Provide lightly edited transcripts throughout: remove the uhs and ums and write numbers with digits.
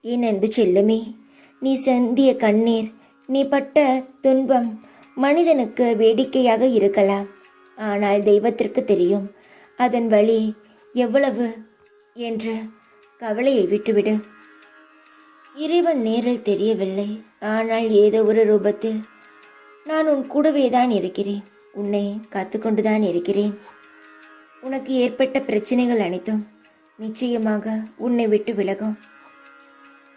என் அன்பு செல்லுமே, நீ சிந்திய கண்ணீர், நீ பட்ட துன்பம் மனிதனுக்கு வேடிக்கையாக இருக்கலாம். ஆனால் தெய்வத்திற்கு தெரியும் அதன் வழி எவ்வளவு என்று. கவலையை விட்டுவிடு. இறைவன் நேரில் தெரியவில்லை, ஆனால் ஏதோ ஒரு ரூபத்தில் நான் உன் கூடவே தான் இருக்கிறேன். உன்னை காத்துக்கொண்டுதான் இருக்கிறேன். உனக்கு ஏற்பட்ட பிரச்சனைகள் அனைத்தும் நிச்சயமாக உன்னை விட்டு விலகும்.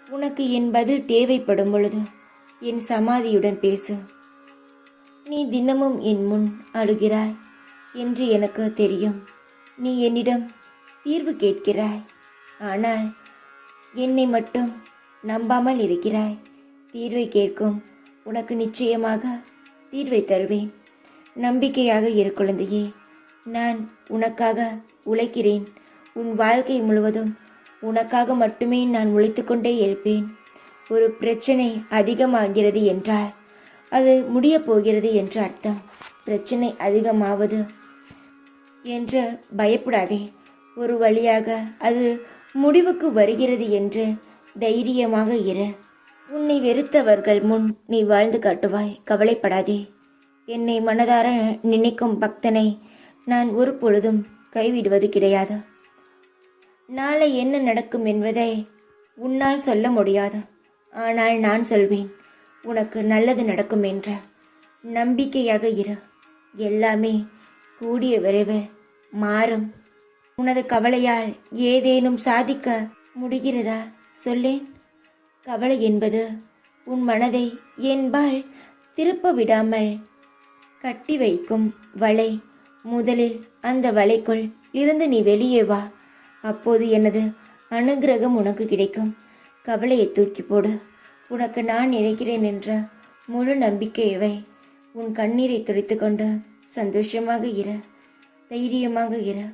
உனக்கு என் பதில் தேவைப்படும் பொழுது என் சமாதியுடன் பேசு. நீ தினமும் என் முன் அழுகிறாய் என்று எனக்கு தெரியும். நீ என்னிடம் தீர்வு கேட்கிறாய், ஆனால் என்னை மட்டும் நம்பாமல் இருக்கிறாய். தீர்வை கேட்கும் உனக்கு நிச்சயமாக தீர்வை தருவேன். நம்பிக்கையாக இரு குழந்தையே. நான் உனக்காக உழைக்கிறேன். உன் வாழ்க்கை முழுவதும் உனக்காக மட்டுமே நான் உழைத்து கொண்டே இருப்பேன். ஒரு பிரச்சனை அதிகமாகிறது என்றால் அது முடியப் போகிறது என்று அர்த்தம். பிரச்சனை அதிகமாவது என்று பயப்படாதே. ஒரு வழியாக அது முடிவுக்கு வருகிறது என்று தைரியமாக இரு. உன்னை வெறுத்தவர்கள் முன் நீ வாழ்ந்து காட்டுவாய். கவலைப்படாதே. என்னை மனதார நினைக்கும் பக்தனை நான் ஒரு பொழுதும் கைவிடுவது கிடையாது. நாளை என்ன நடக்கும் என்பதை உன்னால் சொல்ல முடியாது, ஆனால் நான் சொல்வேன் உனக்கு நல்லது நடக்கும் என்ற. நம்பிக்கையாக இரு. எல்லாமே கூடிய விரைவில் மாறும். உனது கவலையால் ஏதேனும் சாதிக்க முடிகிறதா சொல்லேன். கவலை என்பது உன் மனதை என்பால் திருப்ப விடாமல் கட்டி வைக்கும் வலை. முதலில் அந்த வலைக்குள் இருந்து நீ வெளியே வா. அப்போது எனது அனுகிரகம் உனக்கு கிடைக்கும். கவலையை தூக்கி போடு. உனக்கு நான் இருக்கிறேன் என்ற முழு நம்பிக்கையவை. உன் கண்ணீரை துடைத்து கொண்டு சந்தோஷமாக இரு. தைரியமாக இரு.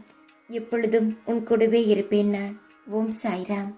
எப்பொழுதும் உன் கூடவே இருப்பேன் நான். ஓம் சாய்ராம்.